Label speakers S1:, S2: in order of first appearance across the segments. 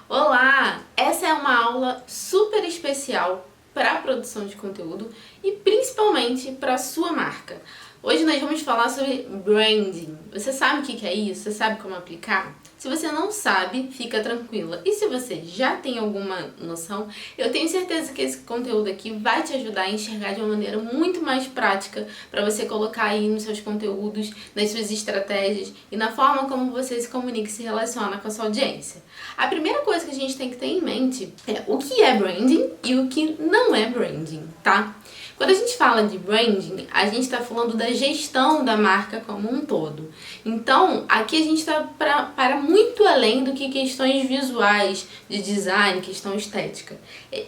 S1: Olá! Essa é uma aula super especial para a produção de conteúdo e principalmente para a sua marca. Hoje nós vamos falar sobre branding. Você sabe o que é isso? Você sabe como aplicar? Se você não sabe, fica tranquila. E se você já tem alguma noção, eu tenho certeza que esse conteúdo aqui vai te ajudar a enxergar de uma maneira muito mais prática para você colocar aí nos seus conteúdos, nas suas estratégias e na forma como você se comunica e se relaciona com a sua audiência. A primeira coisa que a gente tem que ter em mente é o que é branding e o que não é branding, tá? Quando a gente fala de branding, a gente está falando da gestão da marca como um todo. Então, aqui a gente está para muito além do que questões visuais, de design, questão estética.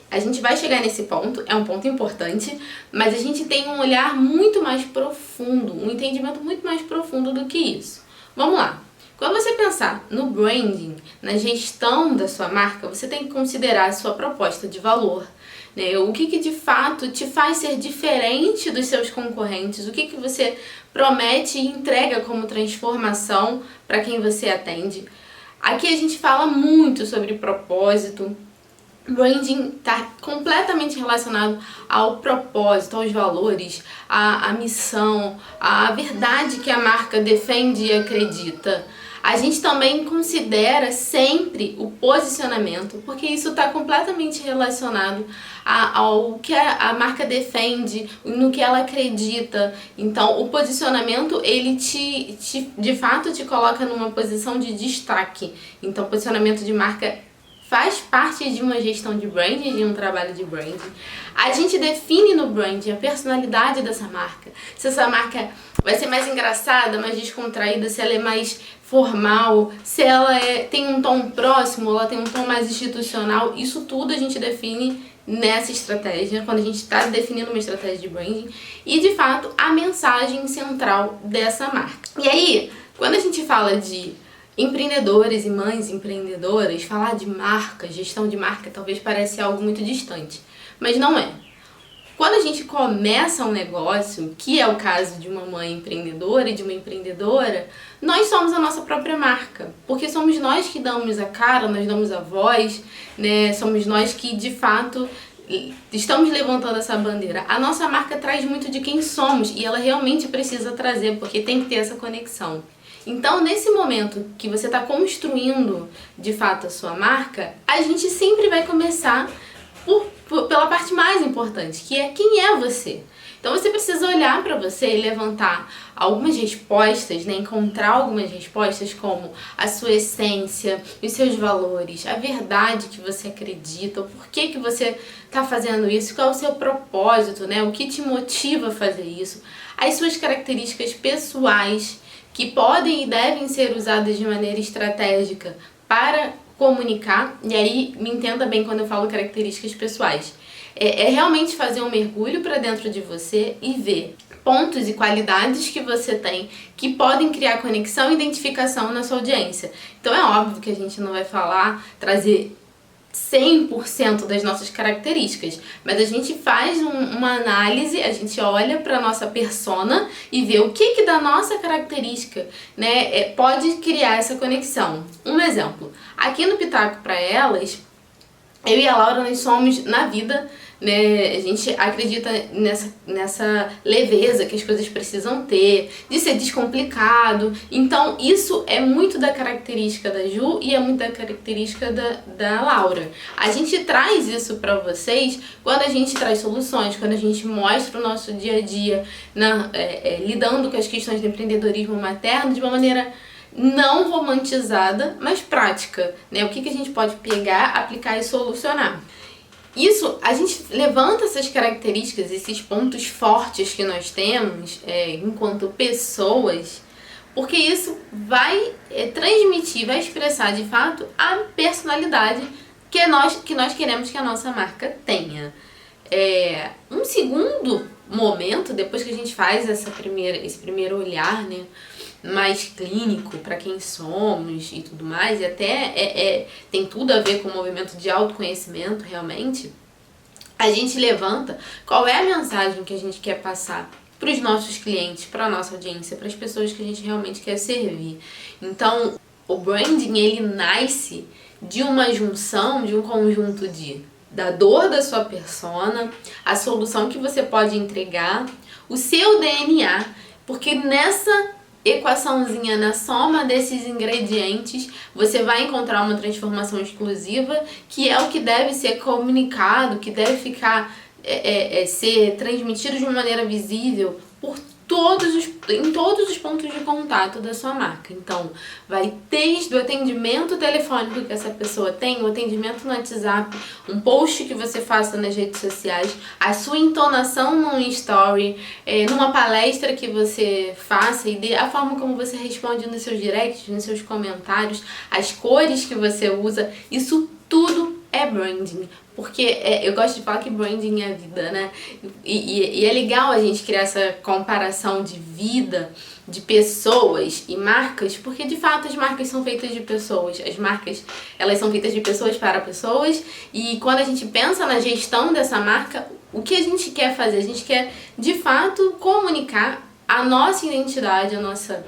S1: A gente vai chegar nesse ponto, é um ponto importante, mas a gente tem um olhar muito mais profundo, um entendimento muito mais profundo do que isso. Vamos lá. Quando você pensar no branding, na gestão da sua marca, você tem que considerar a sua proposta de valor, né? O que de fato te faz ser diferente dos seus concorrentes, o que você promete e entrega como transformação para quem você atende. Aqui a gente fala muito sobre propósito. Branding está completamente relacionado ao propósito, aos valores, à missão, à verdade que a marca defende e acredita. A gente também considera sempre o posicionamento, porque isso está completamente relacionado ao que a marca defende, no que ela acredita. Então, o posicionamento, ele de fato te coloca numa posição de destaque. Então, posicionamento de marca faz parte de uma gestão de branding, de um trabalho de branding. A gente define no branding a personalidade dessa marca. Se essa marca vai ser mais engraçada, mais descontraída, se ela é mais formal, se ela tem um tom próximo, ela tem um tom mais institucional. Isso tudo a gente define nessa estratégia, quando a gente está definindo uma estratégia de branding. E, de fato, a mensagem central dessa marca. E aí, quando a gente fala de empreendedores e mães empreendedoras, falar de marca, gestão de marca, talvez pareça algo muito distante, mas não é. Quando a gente começa um negócio, que é o caso de uma mãe empreendedora e de uma empreendedora, nós somos a nossa própria marca, porque somos nós que damos a cara, nós damos a voz, né? Somos nós que de fato estamos levantando essa bandeira. A nossa marca traz muito de quem somos e ela realmente precisa trazer, porque tem que ter essa conexão. Então, nesse momento que você está construindo de fato a sua marca, a gente sempre vai começar pela parte mais importante, que é quem é você. Então você precisa olhar para você e levantar algumas respostas, né? Encontrar algumas respostas como a sua essência, os seus valores, a verdade que você acredita, o porquê que você está fazendo isso, qual é o seu propósito, né? O que te motiva a fazer isso, as suas características pessoais que podem e devem ser usadas de maneira estratégica para comunicar, e aí me entenda bem quando eu falo características pessoais. É realmente fazer um mergulho para dentro de você e ver pontos e qualidades que você tem que podem criar conexão e identificação na sua audiência. Então é óbvio que a gente não vai trazer 100% das nossas características, mas a gente faz uma análise, a gente olha para a nossa persona e vê o que da nossa característica, né, pode criar essa conexão. Um exemplo, aqui no Pitaco para Elas, eu e a Laura, nós somos na vida, né, a gente acredita nessa leveza que as coisas precisam ter, de ser descomplicado. Então isso é muito da característica da Ju e é muito da característica da Laura. A gente traz isso para vocês quando a gente traz soluções, quando a gente mostra o nosso dia a dia lidando com as questões do empreendedorismo materno de uma maneira não romantizada, mas prática, né? O que a gente pode pegar, aplicar e solucionar. Isso, a gente levanta essas características, esses pontos fortes que nós temos enquanto pessoas, porque isso vai transmitir, vai expressar de fato a personalidade que nós queremos que a nossa marca tenha. Um segundo momento, depois que a gente faz esse primeiro olhar, né, mais clínico para quem somos e tudo mais, e até tem tudo a ver com o movimento de autoconhecimento realmente, a gente levanta qual é a mensagem que a gente quer passar para os nossos clientes, para a nossa audiência, para as pessoas que a gente realmente quer servir. Então, o branding, ele nasce de uma junção, de um conjunto da dor da sua persona, a solução que você pode entregar, o seu DNA, porque nessa equaçãozinha, na soma desses ingredientes, você vai encontrar uma transformação exclusiva, que é o que deve ser comunicado, que deve ficar ser transmitido de uma maneira visível por em todos os pontos de contato da sua marca. Então, vai desde o atendimento telefônico que essa pessoa tem, o atendimento no WhatsApp, um post que você faça nas redes sociais, a sua entonação num story, numa palestra que você faça e a forma como você responde nos seus directs, nos seus comentários, as cores que você usa, isso tudo é branding, porque eu gosto de falar que branding é vida, né? E é legal a gente criar essa comparação de vida, de pessoas e marcas, porque de fato as marcas são feitas de pessoas. As marcas, elas são feitas de pessoas para pessoas, e quando a gente pensa na gestão dessa marca, o que a gente quer fazer? A gente quer de fato comunicar a nossa identidade, a nossa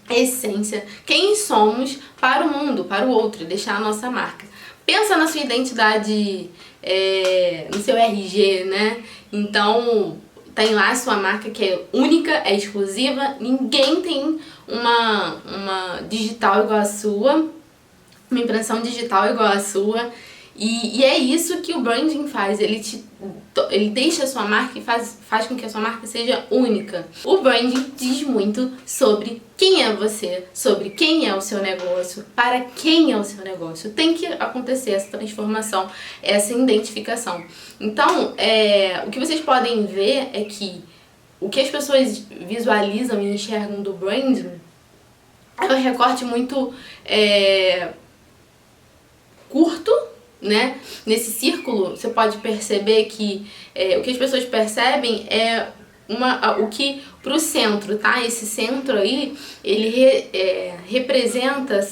S1: essência, quem somos para o mundo, para o outro, deixar a nossa marca. Pensa na sua identidade, no seu RG, né? Então, tem lá a sua marca que é única, é exclusiva, ninguém tem uma digital igual a sua, uma impressão digital igual a sua. E é isso que o branding faz, ele deixa a sua marca e faz com que a sua marca seja única. O branding diz muito sobre quem é você, sobre quem é o seu negócio, para quem é o seu negócio. Tem que acontecer essa transformação, essa identificação. Então, o que vocês podem ver é que o que as pessoas visualizam e enxergam do branding é um recorte muito curto, né? Nesse círculo você pode perceber que o que as pessoas percebem é o que pro centro, tá? Esse centro aí, ele representa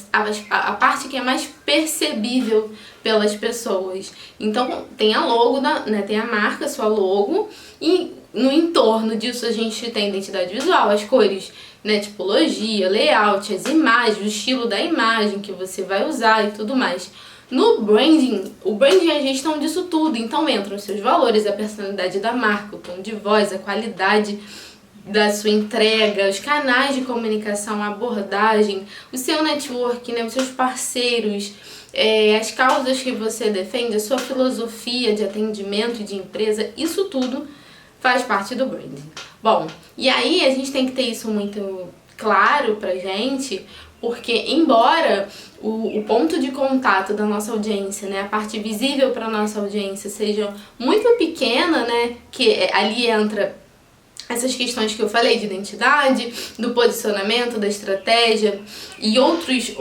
S1: a parte que é mais percebível pelas pessoas. Então tem a logo, né? Tem a marca, sua logo, e no entorno disso a gente tem identidade visual, as cores, né? Tipologia, layout, as imagens, o estilo da imagem que você vai usar e tudo mais. No branding, o branding é a gestão disso tudo, então entram os seus valores, a personalidade da marca, o tom de voz, a qualidade da sua entrega, os canais de comunicação, a abordagem, o seu network, né, os seus parceiros, as causas que você defende, a sua filosofia de atendimento e de empresa, isso tudo faz parte do branding. Bom, e aí a gente tem que ter isso muito claro pra gente, porque embora o ponto de contato da nossa audiência, né, a parte visível para a nossa audiência seja muito pequena, né, que ali entra essas questões que eu falei de identidade, do posicionamento, da estratégia e outros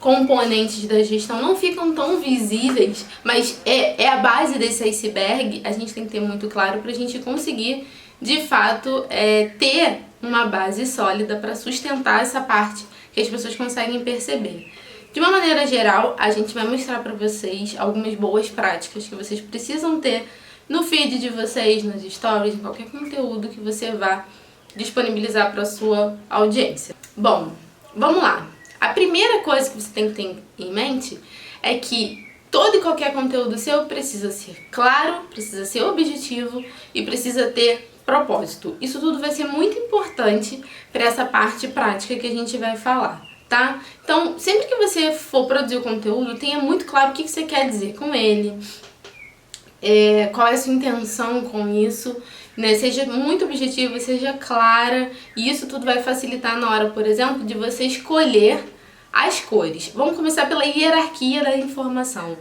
S1: componentes da gestão não ficam tão visíveis, mas é a base desse iceberg, a gente tem que ter muito claro para a gente conseguir, de fato, ter uma base sólida para sustentar essa parte que as pessoas conseguem perceber. De uma maneira geral, a gente vai mostrar para vocês algumas boas práticas que vocês precisam ter no feed de vocês, nos stories, em qualquer conteúdo que você vá disponibilizar para a sua audiência. Bom, vamos lá. A primeira coisa que você tem que ter em mente é que todo e qualquer conteúdo seu precisa ser claro, precisa ser objetivo e precisa ter propósito. Isso tudo vai ser muito importante para essa parte prática que a gente vai falar, tá? Então, sempre que você for produzir o conteúdo, tenha muito claro o que você quer dizer com ele, qual é a sua intenção com isso, né? Seja muito objetivo, seja clara, e isso tudo vai facilitar na hora, por exemplo, de você escolher as cores. Vamos começar pela hierarquia da informação.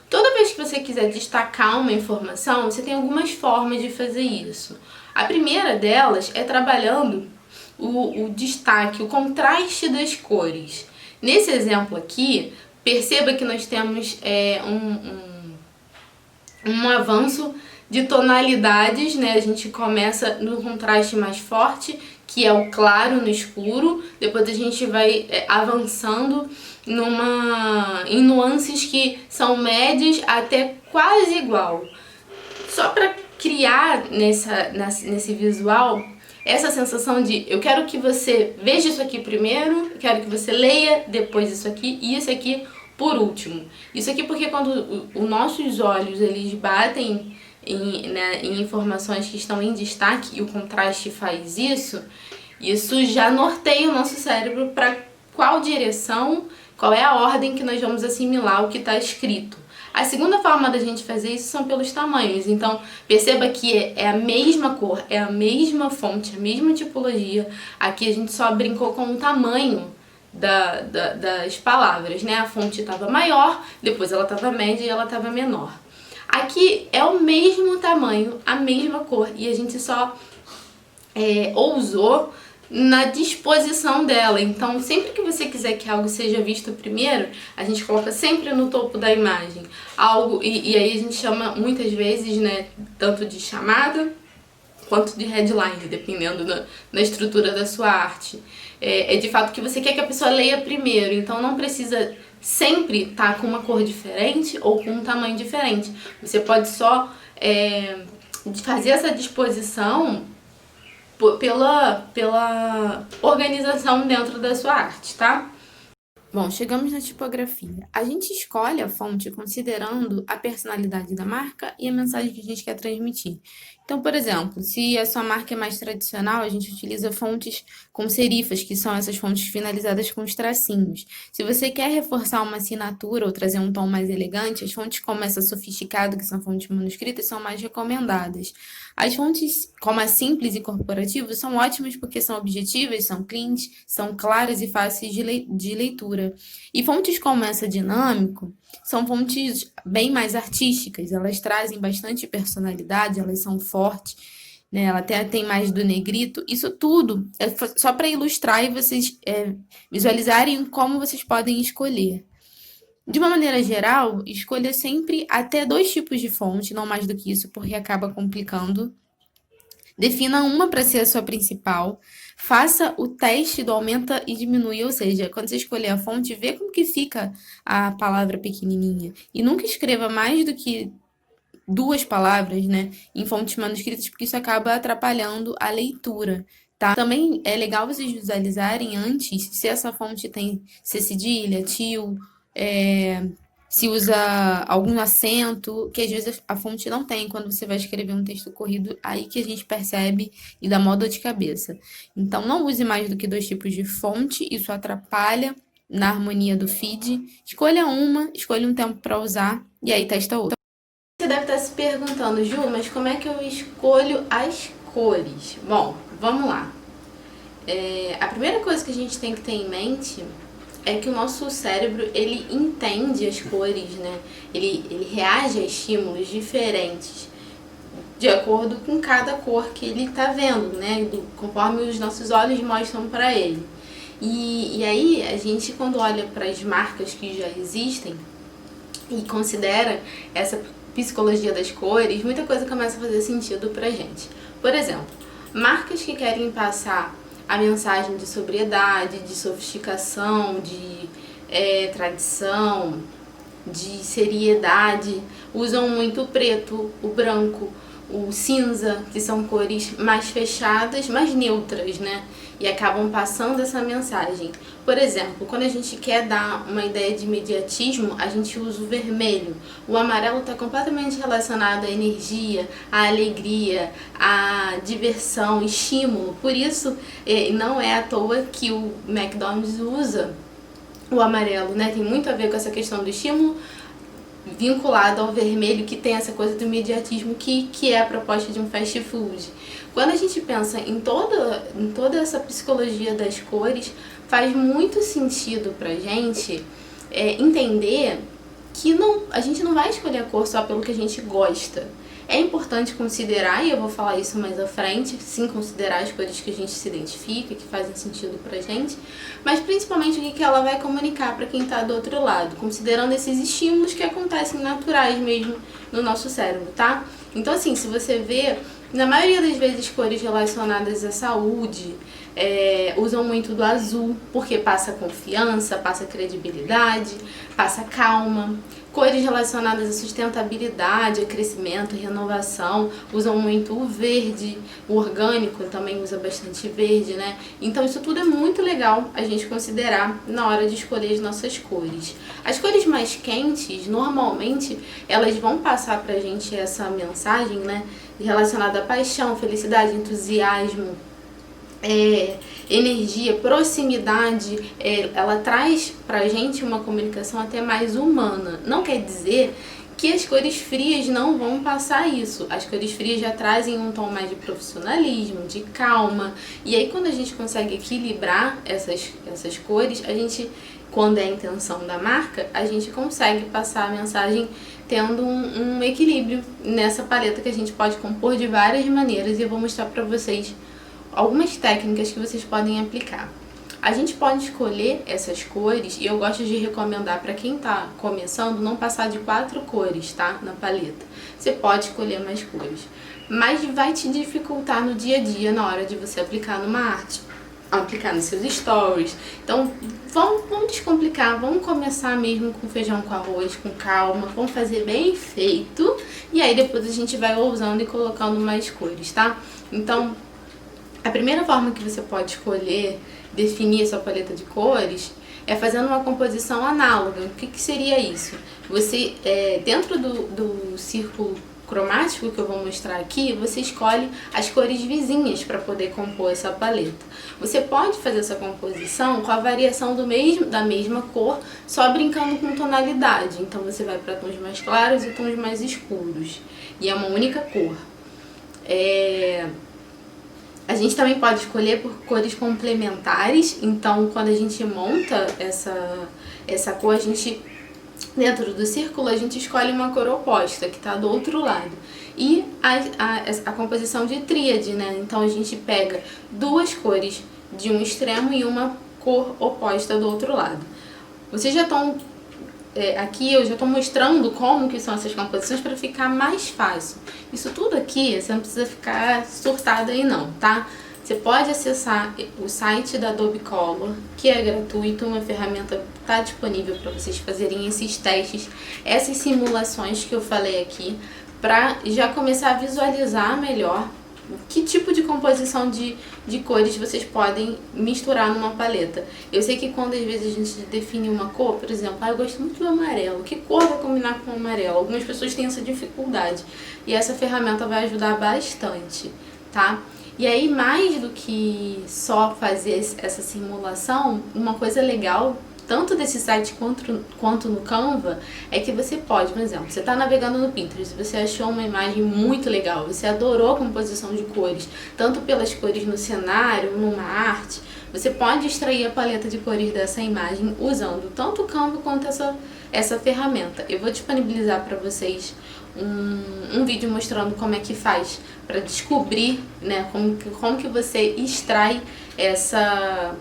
S1: Toda vez que você quiser destacar uma informação, você tem algumas formas de fazer isso. A primeira delas é trabalhando o destaque, o contraste das cores. Nesse exemplo aqui, perceba que nós temos um avanço de tonalidades, né? A gente começa no contraste mais forte, que é o claro no escuro, depois a gente vai avançando em nuances que são médias até quase igual. Só para criar nesse visual essa sensação de eu quero que você veja isso aqui primeiro, eu quero que você leia depois isso aqui, e isso aqui Por último, isso aqui porque quando os nossos olhos eles batem em informações que estão em destaque e o contraste faz isso, isso já norteia o nosso cérebro para qual direção, qual é a ordem que nós vamos assimilar o que está escrito. A segunda forma da gente fazer isso são pelos tamanhos. Então, perceba que é a mesma cor, é a mesma fonte, a mesma tipologia. Aqui a gente só brincou com o tamanho das palavras, né? A fonte estava maior, depois ela estava média e ela estava menor. Aqui é o mesmo tamanho, a mesma cor, e a gente só ousou na disposição dela. Então, sempre que você quiser que algo seja visto primeiro, a gente coloca sempre no topo da imagem algo, e aí a gente chama muitas vezes, né, tanto de chamada quanto de headline, dependendo da estrutura da sua arte. É de fato que você quer que a pessoa leia primeiro, então não precisa sempre estar com uma cor diferente ou com um tamanho diferente. Você pode só fazer essa disposição pela organização dentro da sua arte, tá? Bom, chegamos na tipografia. A gente escolhe a fonte considerando a personalidade da marca e a mensagem que a gente quer transmitir. Então, por exemplo, se a sua marca é mais tradicional, a gente utiliza fontes com serifas, que são essas fontes finalizadas com os tracinhos. Se você quer reforçar uma assinatura ou trazer um tom mais elegante, as fontes como essa sofisticada, que são fontes manuscritas, são mais recomendadas. As fontes como a simples e corporativa são ótimas porque são objetivas, são cleans, são claras e fáceis de leitura. E fontes como essa dinâmico são fontes bem mais artísticas, elas trazem bastante personalidade, elas são fortes, né? Ela até tem mais do negrito. Isso tudo é só para ilustrar e vocês visualizarem como vocês podem escolher. De uma maneira geral, escolha sempre até 2 tipos de fonte, não mais do que isso, porque acaba complicando. Defina uma para ser a sua principal. Faça o teste do aumenta e diminui, ou seja, quando você escolher a fonte, vê como que fica a palavra pequenininha. E nunca escreva mais do que 2 palavras, né, em fontes manuscritas, porque isso acaba atrapalhando a leitura. Tá? Também é legal vocês visualizarem antes se essa fonte tem C cedilha, tio, se usa algum acento, que às vezes a fonte não tem quando você vai escrever um texto corrido, aí que a gente percebe e dá mó dor de cabeça. Então, não use mais do que 2 tipos de fonte, isso atrapalha na harmonia do feed. Escolha um tempo para usar e aí testa outra. Você deve estar se perguntando, Ju, mas como é que eu escolho as cores? Bom, vamos lá. A primeira coisa que a gente tem que ter em mente é que o nosso cérebro, ele entende as cores, né? Ele reage a estímulos diferentes de acordo com cada cor que ele está vendo, né? Conforme os nossos olhos mostram para ele. E aí, a gente, quando olha para as marcas que já existem e considera essa psicologia das cores, muita coisa começa a fazer sentido pra gente. Por exemplo, marcas que querem passar a mensagem de sobriedade, de sofisticação, de tradição, de seriedade, usam muito o preto, o branco, o cinza, que são cores mais fechadas, mais neutras, né? E acabam passando essa mensagem. Por exemplo, quando a gente quer dar uma ideia de imediatismo, a gente usa o vermelho. O amarelo está completamente relacionado à energia, à alegria, à diversão, estímulo. Por isso, não é à toa que o McDonald's usa o amarelo, né? Tem muito a ver com essa questão do estímulo vinculado ao vermelho, que tem essa coisa do imediatismo que é a proposta de um fast food. Quando a gente pensa em toda essa psicologia das cores, faz muito sentido pra gente entender que a gente não vai escolher a cor só pelo que a gente gosta. É importante considerar, e eu vou falar isso mais à frente, sim, considerar as cores que a gente se identifica, que fazem sentido pra gente, mas principalmente o que ela vai comunicar para quem tá do outro lado, considerando esses estímulos que acontecem naturais mesmo no nosso cérebro, tá? Então, assim, se você vê, na maioria das vezes, cores relacionadas à saúde, usam muito do azul, porque passa confiança, passa credibilidade, passa calma. Cores relacionadas à sustentabilidade, a crescimento, renovação, usam muito o verde, o orgânico também usa bastante verde, né? Então isso tudo é muito legal a gente considerar na hora de escolher as nossas cores. As cores mais quentes, normalmente, elas vão passar pra gente essa mensagem, né? Relacionada à paixão, felicidade, entusiasmo, energia, proximidade, ela traz pra gente uma comunicação até mais humana. Não quer dizer que as cores frias não vão passar isso. As cores frias já trazem um tom mais de profissionalismo, de calma. E aí quando a gente consegue equilibrar essas cores, a gente, quando é a intenção da marca, a gente consegue passar a mensagem tendo um equilíbrio nessa paleta que a gente pode compor de várias maneiras. E eu vou mostrar pra vocês algumas técnicas que vocês podem aplicar. A gente pode escolher essas cores, e eu gosto de recomendar para quem está começando não passar de 4 cores, tá? Na paleta. Você pode escolher mais cores, mas vai te dificultar no dia a dia na hora de você aplicar numa arte, aplicar nos seus stories. Então vamos descomplicar, vamos começar mesmo com feijão com arroz, com calma, vamos fazer bem feito, e aí depois a gente vai usando e colocando mais cores, tá? Então a primeira forma que você pode escolher definir a sua paleta de cores é fazendo uma composição análoga. O que seria isso? Você, dentro do círculo cromático que eu vou mostrar aqui, você escolhe as cores vizinhas para poder compor essa paleta. Você pode fazer essa composição com a variação da mesma cor, só brincando com tonalidade. Então você vai para tons mais claros e tons mais escuros. E é uma única cor. A gente também pode escolher por cores complementares, então quando a gente monta essa cor, a gente, dentro do círculo, a gente escolhe uma cor oposta, que está do outro lado. E a composição de tríade, né? Então a gente pega 2 cores de um extremo e uma cor oposta do outro lado. Vocês já estão... aqui eu já estou mostrando como que são essas composições para ficar mais fácil. Isso tudo aqui, você não precisa ficar surtado aí não, tá? Você pode acessar o site da Adobe Color, que é gratuito, uma ferramenta que está disponível para vocês fazerem esses testes, essas simulações que eu falei aqui, para já começar a visualizar melhor que tipo de composição de cores vocês podem misturar numa paleta. Eu sei que quando às vezes a gente define uma cor, por exemplo, eu gosto muito do amarelo, que cor vai combinar com o amarelo? Algumas pessoas têm essa dificuldade e essa ferramenta vai ajudar bastante, tá? E aí, mais do que só fazer essa simulação, uma coisa legal tanto desse site quanto no Canva, é que você pode, por exemplo, você está navegando no Pinterest, você achou uma imagem muito legal, você adorou a composição de cores, tanto pelas cores no cenário, numa arte, você pode extrair a paleta de cores dessa imagem usando tanto o Canva quanto essa ferramenta. Eu vou disponibilizar para vocês um vídeo mostrando como é que faz para descobrir, né, como que você extrai essa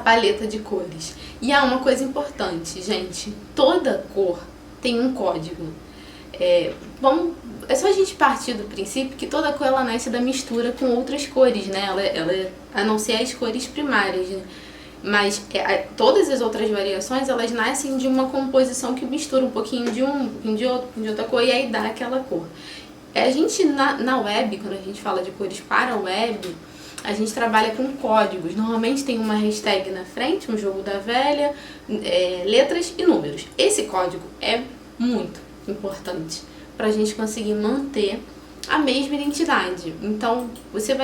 S1: paleta de cores. E há uma coisa importante, gente, toda cor tem um código. É só a gente partir do princípio que toda cor ela nasce da mistura com outras cores, né? Ela a não ser as cores primárias, né? Mas todas as outras variações, elas nascem de uma composição que mistura um pouquinho de um pouquinho de outro, um pouquinho de outra cor, e aí dá aquela cor. A gente, na web, quando a gente fala de cores para a web, a gente trabalha com códigos. Normalmente tem uma hashtag na frente, um jogo da velha, letras e números. Esse código é muito importante para a gente conseguir manter a mesma identidade. Então, você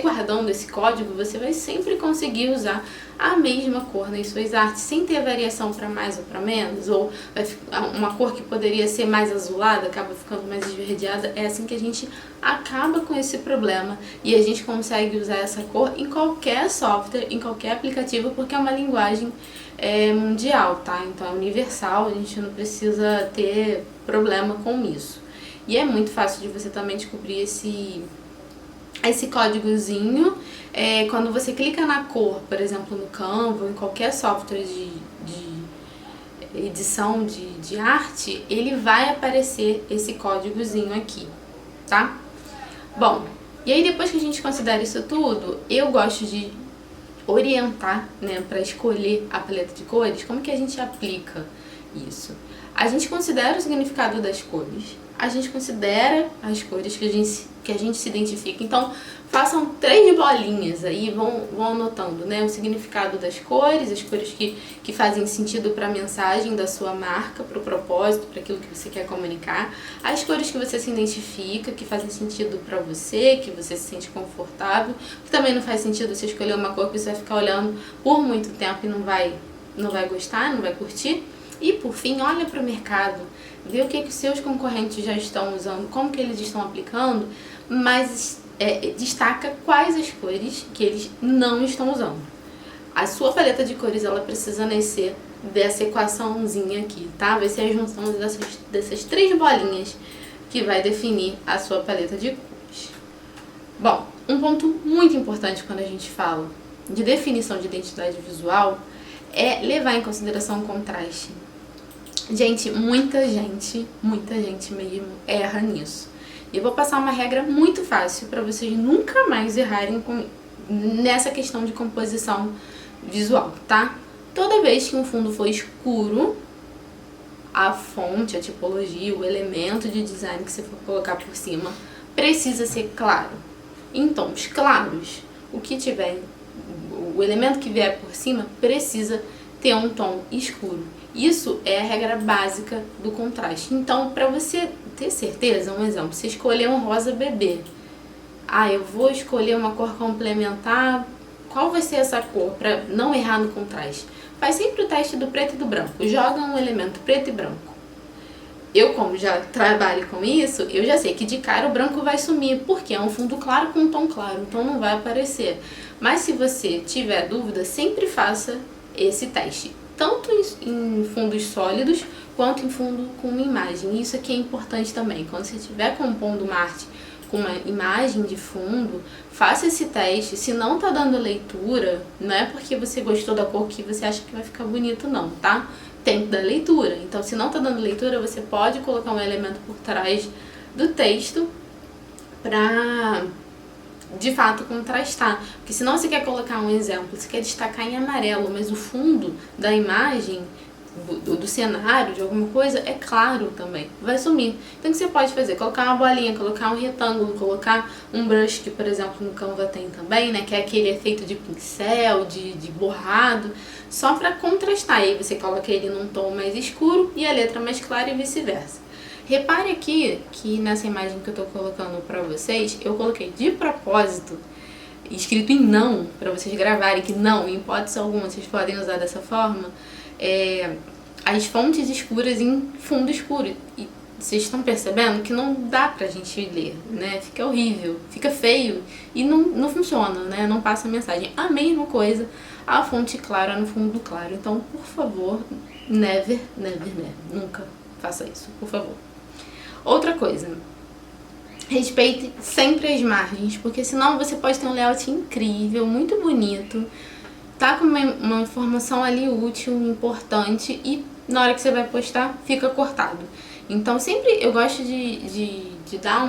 S1: guardando esse código, você vai sempre conseguir usar a mesma cor nas suas artes, sem ter variação para mais ou para menos, ou uma cor que poderia ser mais azulada, acaba ficando mais esverdeada. É assim que a gente acaba com esse problema e a gente consegue usar essa cor em qualquer software, em qualquer aplicativo, porque é uma linguagem mundial, tá? Então é universal, a gente não precisa ter problema com isso. E é muito fácil de você também descobrir esse códigozinho, quando você clica na cor, por exemplo, no Canva, ou em qualquer software de edição de arte, ele vai aparecer esse códigozinho aqui, tá? Bom, e aí depois que a gente considera isso tudo, eu gosto de orientar, né, para escolher a paleta de cores, como que a gente aplica isso. A gente considera o significado das cores, a gente considera as cores que a gente se identifica. Então, façam 3 bolinhas aí, vão anotando, né? O significado das cores, as cores que fazem sentido para a mensagem da sua marca, para o propósito, para aquilo que você quer comunicar. As cores que você se identifica, que fazem sentido para você, que você se sente confortável. Que também não faz sentido você escolher uma cor que você vai ficar olhando por muito tempo e não vai gostar, não vai curtir. E por fim, olha para o mercado, vê o que os seus concorrentes já estão usando, como que eles estão aplicando, mas destaca quais as cores que eles não estão usando. A sua paleta de cores, ela precisa nascer dessa equaçãozinha aqui, tá? Vai ser a junção dessas 3 bolinhas que vai definir a sua paleta de cores. Bom, um ponto muito importante quando a gente fala de definição de identidade visual é levar em consideração o contraste. Gente, muita gente mesmo erra nisso. E eu vou passar uma regra muito fácil para vocês nunca mais errarem nessa questão de composição visual, tá? Toda vez que um fundo for escuro, a fonte, a tipologia, o elemento de design que você for colocar por cima precisa ser claro. Em tons claros, o elemento que vier por cima precisa ter um tom escuro. Isso é a regra básica do contraste. Então, para você ter certeza, um exemplo, você escolher um rosa bebê. Eu vou escolher uma cor complementar. Qual vai ser essa cor para não errar no contraste? Faz sempre o teste do preto e do branco. Joga um elemento preto e branco. Eu, como já trabalho com isso, eu já sei que de cara o branco vai sumir, porque é um fundo claro com um tom claro, então não vai aparecer. Mas se você tiver dúvida, sempre faça esse teste, tanto em fundos sólidos quanto em fundo com uma imagem. Isso aqui é importante também. Quando você estiver compondo uma arte com uma imagem de fundo, faça esse teste. Se não tá dando leitura, não é porque você gostou da cor que você acha que vai ficar bonito não, tá? Tem que dar leitura. Então, se não tá dando leitura, você pode colocar um elemento por trás do texto pra de fato contrastar, porque senão você quer colocar um exemplo, você quer destacar em amarelo, mas o fundo da imagem, do cenário, de alguma coisa, é claro também, vai sumir. Então o que você pode fazer? Colocar uma bolinha, colocar um retângulo, colocar um brush, que por exemplo no Canva tem também, né, que é aquele efeito de pincel, de borrado, só para contrastar. Aí você coloca ele num tom mais escuro e a letra mais clara e vice-versa. Repare aqui que nessa imagem que eu tô colocando pra vocês, eu coloquei de propósito, escrito em não, pra vocês gravarem que não, em hipótese alguma, vocês podem usar dessa forma, as fontes escuras em fundo escuro. E vocês estão percebendo que não dá pra gente ler, né? Fica horrível, fica feio e não funciona, né? Não passa a mensagem. A mesma coisa, a fonte clara no fundo claro. Então, por favor, never, nunca faça isso, por favor. Outra coisa, respeite sempre as margens, porque senão você pode ter um layout incrível, muito bonito, tá com uma informação ali útil, importante, e na hora que você vai postar, fica cortado. Então sempre eu gosto de dar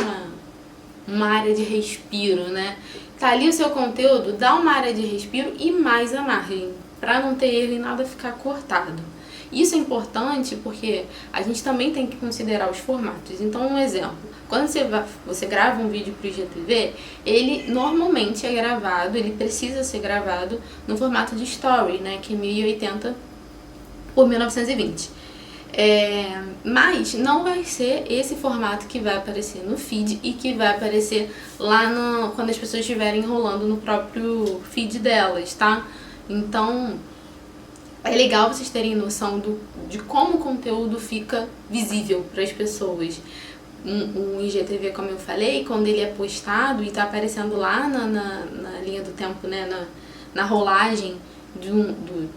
S1: uma área de respiro, né? Tá ali o seu conteúdo, dá uma área de respiro e mais a margem, pra não ter erro e nada ficar cortado. Isso é importante porque a gente também tem que considerar os formatos. Então, um exemplo, quando você grava um vídeo para o IGTV, ele normalmente é gravado, ele precisa ser gravado no formato de Story, né, que é 1080 por 1920. Mas não vai ser esse formato que vai aparecer no feed e que vai aparecer lá quando as pessoas estiverem rolando no próprio feed delas, tá? Então, é legal vocês terem noção de como o conteúdo fica visível para as pessoas. O IGTV, como eu falei, quando ele é postado e está aparecendo lá na linha do tempo, né, na rolagem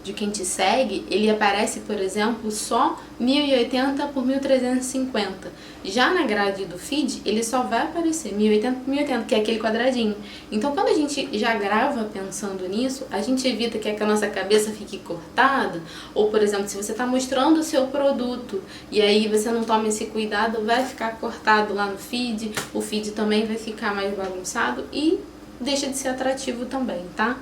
S1: de quem te segue, ele aparece, por exemplo, só 1080 por 1350. Já na grade do feed, ele só vai aparecer 1080 por 1080, que é aquele quadradinho. Então, quando a gente já grava pensando nisso, a gente evita que a nossa cabeça fique cortada, ou, por exemplo, se você está mostrando o seu produto e aí você não toma esse cuidado, vai ficar cortado lá no feed, o feed também vai ficar mais bagunçado e deixa de ser atrativo também, tá?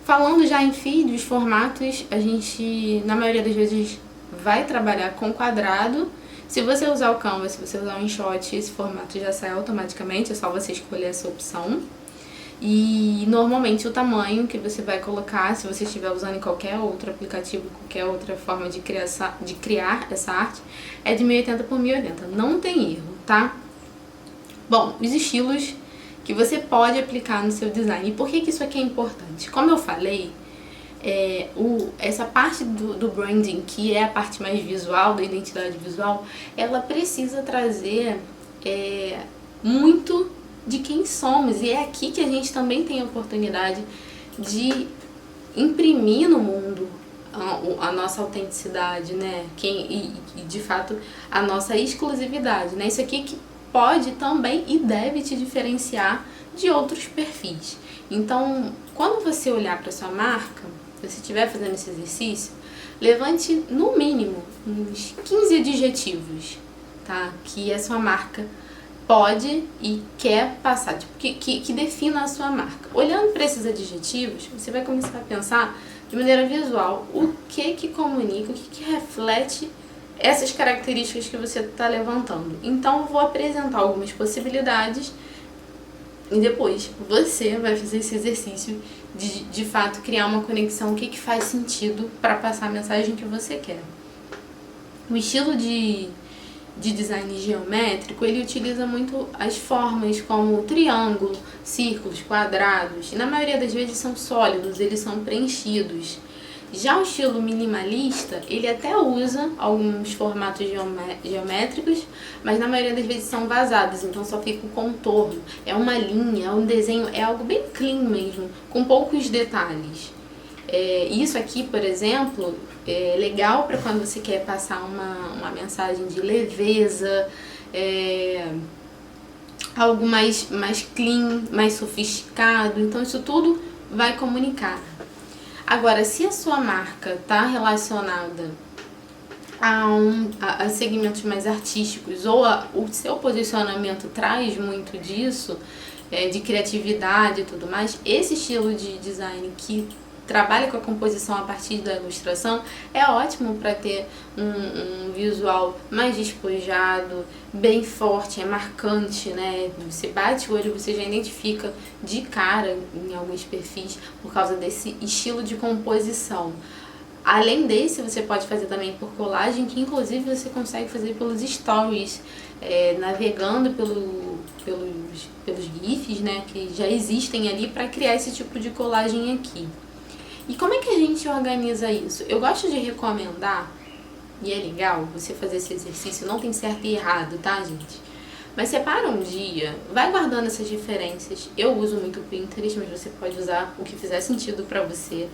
S1: Falando já em feed, os formatos, a gente, na maioria das vezes, vai trabalhar com quadrado. Se você usar o Canva, se você usar o InShot, esse formato já sai automaticamente, é só você escolher essa opção. E normalmente o tamanho que você vai colocar, se você estiver usando em qualquer outro aplicativo, qualquer outra forma de criar essa arte, é de 1080 por 1080, não tem erro, tá? Bom, os estilos que você pode aplicar no seu design. E por que isso aqui é importante? Como eu falei, essa parte do branding, que é a parte mais visual, da identidade visual, ela precisa trazer muito de quem somos. E é aqui que a gente também tem a oportunidade de imprimir no mundo a nossa autenticidade, né? E de fato a nossa exclusividade, né? Isso aqui que pode também e deve te diferenciar de outros perfis. Então, quando você olhar para sua marca, se você estiver fazendo esse exercício, levante no mínimo uns 15 adjetivos, tá? Que a sua marca pode e quer passar, tipo, que defina a sua marca. Olhando para esses adjetivos, você vai começar a pensar de maneira visual o que comunica, o que reflete essas características que você está levantando. Então eu vou apresentar algumas possibilidades e depois você vai fazer esse exercício de fato criar uma conexão, o que faz sentido para passar a mensagem que você quer. O estilo de design geométrico, ele utiliza muito as formas como triângulo, círculos, quadrados, e na maioria das vezes são sólidos, eles são preenchidos. Já o estilo minimalista, ele até usa alguns formatos geométricos, mas na maioria das vezes são vazados, então só fica o contorno. É uma linha, é um desenho, é algo bem clean mesmo, com poucos detalhes. Isso aqui, por exemplo, é legal para quando você quer passar uma mensagem de leveza, algo mais clean, mais sofisticado. Então isso tudo vai comunicar. Agora, se a sua marca está relacionada a segmentos mais artísticos ou o seu posicionamento traz muito disso, de criatividade e tudo mais, esse estilo de design que trabalha com a composição a partir da ilustração é ótimo para ter um visual mais despojado, bem forte, é marcante, né? Você bate o olho, você já identifica de cara em alguns perfis por causa desse estilo de composição. Além desse, você pode fazer também por colagem, que inclusive você consegue fazer pelos stories, navegando pelos GIFs, né, que já existem ali para criar esse tipo de colagem aqui. E como é que a gente organiza isso? Eu gosto de recomendar, e é legal você fazer esse exercício, não tem certo e errado, tá, gente? Mas separa um dia, vai guardando essas referências. Eu uso muito o Pinterest, mas você pode usar o que fizer sentido pra você,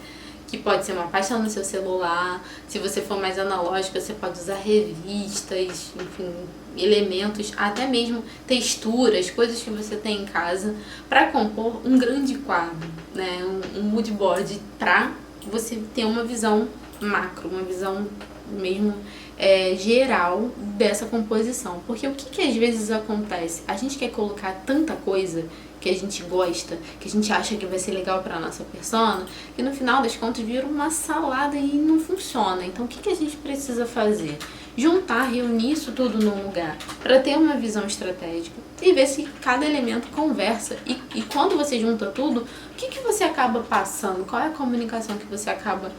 S1: que pode ser uma pasta no seu celular. Se você for mais analógica, você pode usar revistas, enfim, elementos, até mesmo texturas, coisas que você tem em casa, para compor um grande quadro, né? Um mood board, para você ter uma visão macro, uma visão mesmo geral dessa composição. Porque o que às vezes acontece? A gente quer colocar tanta coisa que a gente gosta, que a gente acha que vai ser legal para nossa persona, que no final das contas vira uma salada e não funciona. Então o que a gente precisa fazer? Juntar, reunir isso tudo num lugar para ter uma visão estratégica e ver se cada elemento conversa. E quando você junta tudo, o que você acaba passando? Qual é a comunicação que você acaba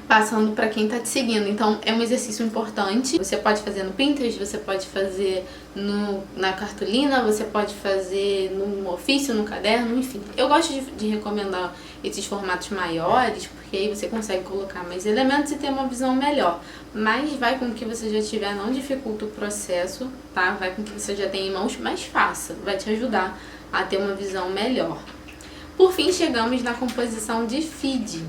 S1: passando para quem está te seguindo? Então é um exercício importante. Você pode fazer no Pinterest, você pode fazer na cartolina, você pode fazer no ofício, no caderno, enfim. Eu gosto de recomendar esses formatos maiores, porque aí você consegue colocar mais elementos e ter uma visão melhor. Mas vai com o que você já tiver, não dificulta o processo, tá? Vai com o que você já tem em mãos, mas faça. Vai te ajudar a ter uma visão melhor. Por fim, chegamos na composição de feed.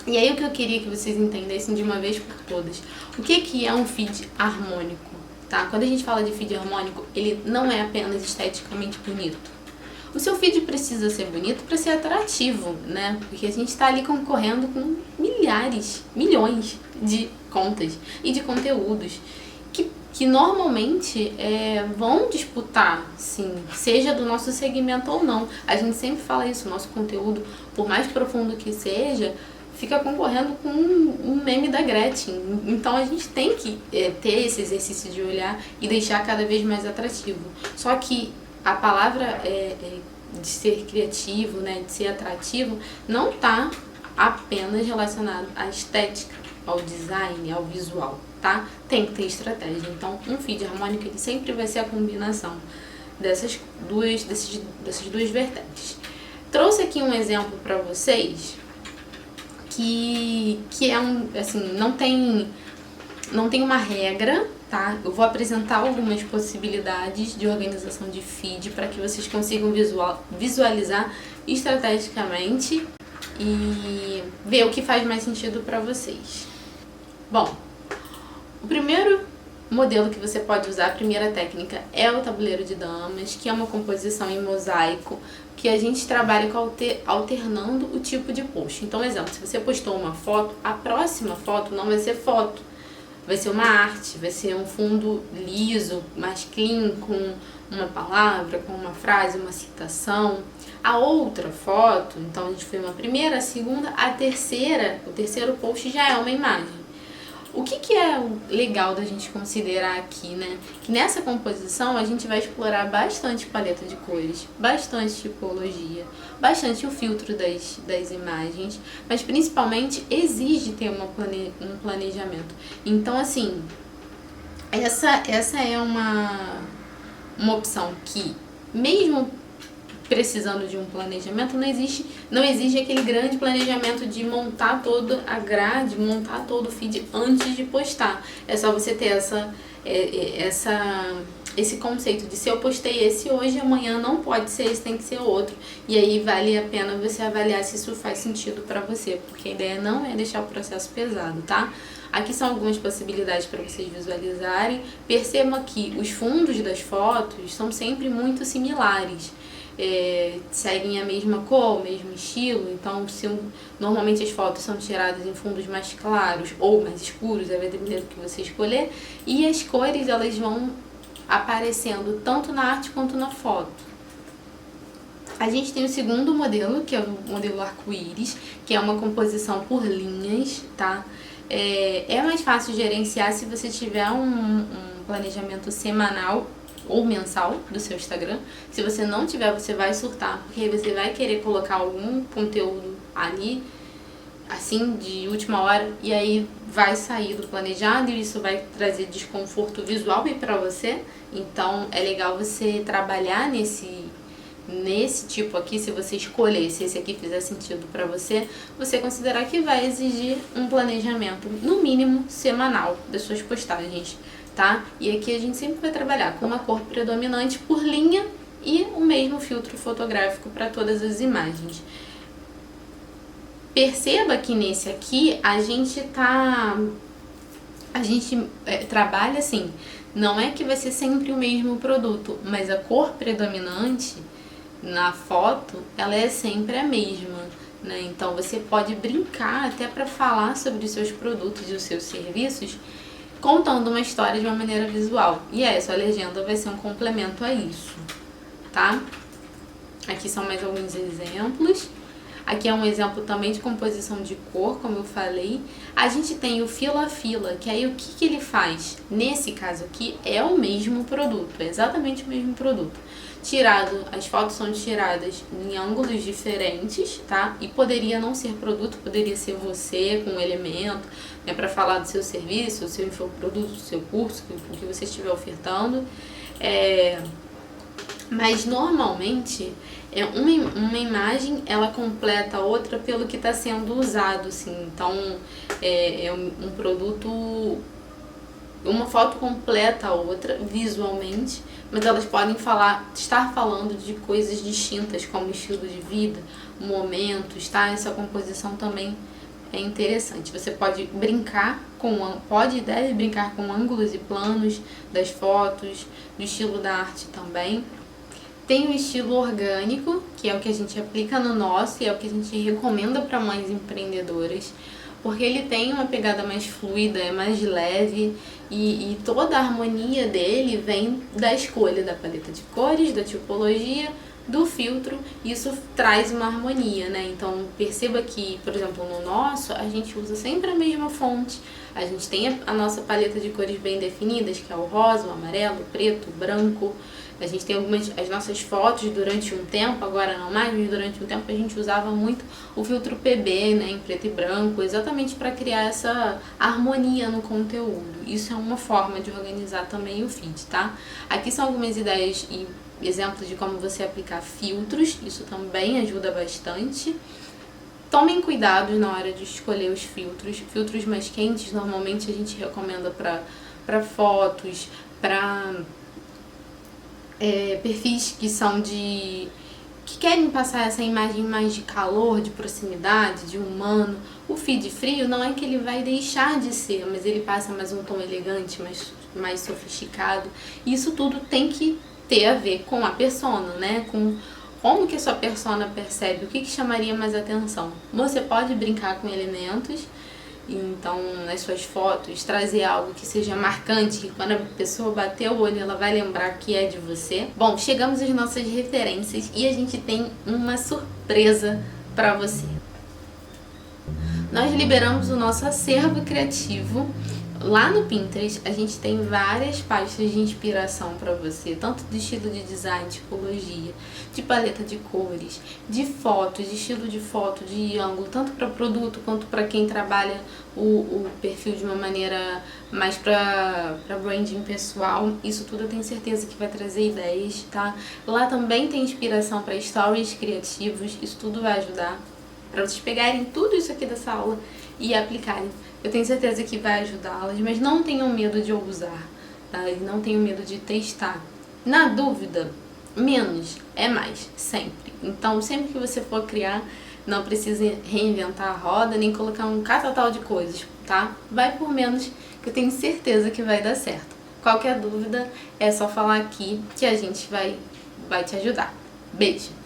S1: E aí o que eu queria que vocês entendessem de uma vez por todas, o que é um feed harmônico, tá? Quando a gente fala de feed harmônico, ele não é apenas esteticamente bonito. O seu feed precisa ser bonito para ser atrativo, né? Porque a gente está ali concorrendo com milhões de contas e de conteúdos que normalmente vão disputar, sim, seja do nosso segmento ou não. A gente sempre fala isso, nosso conteúdo, por mais profundo que seja, fica concorrendo com um meme da Gretchen. Então a gente tem que ter esse exercício de olhar e deixar cada vez mais atrativo. Só que a palavra de ser criativo, né, de ser atrativo, não está apenas relacionado à estética, ao design, ao visual, tá? Tem que ter estratégia. Então, um feed harmônico ele sempre vai ser a combinação dessas duas vertentes. Trouxe aqui um exemplo para vocês que é assim, não tem uma regra, tá? Eu vou apresentar algumas possibilidades de organização de feed para que vocês consigam visualizar estrategicamente e ver o que faz mais sentido para vocês. Bom, o primeiro modelo que você pode usar, a primeira técnica, é o tabuleiro de damas, que é uma composição em mosaico, que a gente trabalha alternando o tipo de post. Então, exemplo, se você postou uma foto, a próxima foto não vai ser foto, vai ser uma arte, vai ser um fundo liso, mais clean, com uma palavra, com uma frase, uma citação. A outra foto, então a gente foi uma primeira, a segunda, a terceira, o terceiro post já é uma imagem. O que é legal da gente considerar aqui, né? Que nessa composição a gente vai explorar bastante paleta de cores, bastante tipologia, bastante o filtro das imagens, mas principalmente exige ter um planejamento. Então, assim, essa é uma opção que, mesmo precisando de um planejamento, não exige aquele grande planejamento de montar toda a grade, montar todo o feed antes de postar. É só você ter esse conceito de se eu postei esse hoje, amanhã não pode ser esse, tem que ser outro. E aí vale a pena você avaliar se isso faz sentido para você, porque a ideia não é deixar o processo pesado, tá? Aqui são algumas possibilidades para vocês visualizarem. Percebam que os fundos das fotos são sempre muito similares. Seguem a mesma cor, o mesmo estilo. Então, normalmente as fotos são tiradas em fundos mais claros ou mais escuros, vai depender do que você escolher, e as cores elas vão aparecendo tanto na arte quanto na foto. A gente tem o segundo modelo, que é o modelo arco-íris, que é uma composição por linhas, tá? É mais fácil gerenciar se você tiver um planejamento semanal ou mensal do seu Instagram. Se você não tiver, você vai surtar, porque aí você vai querer colocar algum conteúdo ali, assim, de última hora, e aí vai sair do planejado e isso vai trazer desconforto visual para você. Então é legal você trabalhar nesse tipo aqui. Se você escolher, se esse aqui fizer sentido para você considerar que vai exigir um planejamento, no mínimo, semanal das suas postagens, tá? E aqui a gente sempre vai trabalhar com uma cor predominante por linha e o mesmo filtro fotográfico para todas as imagens. Perceba que nesse aqui a gente trabalha assim, não é que vai ser sempre o mesmo produto, mas a cor predominante na foto, ela é sempre a mesma, né? Então você pode brincar até para falar sobre os seus produtos e os seus serviços, contando uma história de uma maneira visual. E essa legenda vai ser um complemento a isso, tá? Aqui são mais alguns exemplos. Aqui é um exemplo também de composição de cor, como eu falei. A gente tem o fila a fila, que aí o que ele faz? Nesse caso aqui é o mesmo produto, é exatamente o mesmo produto. As fotos são tiradas em ângulos diferentes, tá? E poderia não ser produto, poderia ser você com um elemento, né, para falar do seu serviço, do seu infoproduto, do seu curso, o que você estiver ofertando. Mas normalmente uma imagem ela completa a outra pelo que está sendo usado, assim. Então um produto, uma foto completa a outra visualmente, mas elas podem estar falando de coisas distintas, como estilo de vida, momentos, tá? Essa composição também é interessante. Você pode brincar e deve brincar com ângulos e planos das fotos, do estilo da arte também. Tem o estilo orgânico, que é o que a gente aplica no nosso e é o que a gente recomenda para mães empreendedoras, porque ele tem uma pegada mais fluida, é mais leve e toda a harmonia dele vem da escolha da paleta de cores, da tipologia, do filtro, isso traz uma harmonia, né? Então perceba que, por exemplo, no nosso, a gente usa sempre a mesma fonte, a gente tem a nossa paleta de cores bem definidas, que é o rosa, o amarelo, o preto, o branco. A gente tem as nossas fotos durante um tempo, agora não mais, mas durante um tempo a gente usava muito o filtro PB, né, em preto e branco, exatamente para criar essa harmonia no conteúdo. Isso é uma forma de organizar também o feed, tá? Aqui são algumas ideias e exemplos de como você aplicar filtros, isso também ajuda bastante. Tomem cuidado na hora de escolher os filtros. Filtros mais quentes normalmente a gente recomenda para fotos, para perfis que são que querem passar essa imagem mais de calor, de proximidade, de humano. O feed frio não é que ele vai deixar de ser, mas ele passa mais um tom elegante, mais sofisticado. Isso tudo tem que ter a ver com a persona, né? Com como que a sua persona percebe, o que chamaria mais atenção. Você pode brincar com elementos, então nas suas fotos trazer algo que seja marcante, que quando a pessoa bater o olho ela vai lembrar que é de você. Bom, chegamos às nossas referências e a gente tem uma surpresa para você. Nós liberamos o nosso acervo criativo. Lá no Pinterest a gente tem várias pastas de inspiração para você, tanto de estilo de design, tipologia, de paleta de cores, de fotos, de estilo de foto, de ângulo, tanto para produto quanto para quem trabalha o perfil de uma maneira mais para branding pessoal. Isso tudo eu tenho certeza que vai trazer ideias, tá? Lá também tem inspiração para stories criativos, isso tudo vai ajudar para vocês pegarem tudo isso aqui dessa aula e aplicarem. Eu tenho certeza que vai ajudá-las, mas não tenham medo de usar, tá? E não tenham medo de testar. Na dúvida, menos é mais, sempre. Então, sempre que você for criar, não precisa reinventar a roda, nem colocar um catatal de coisas, tá? Vai por menos, que eu tenho certeza que vai dar certo. Qualquer dúvida, é só falar aqui que a gente vai te ajudar. Beijo!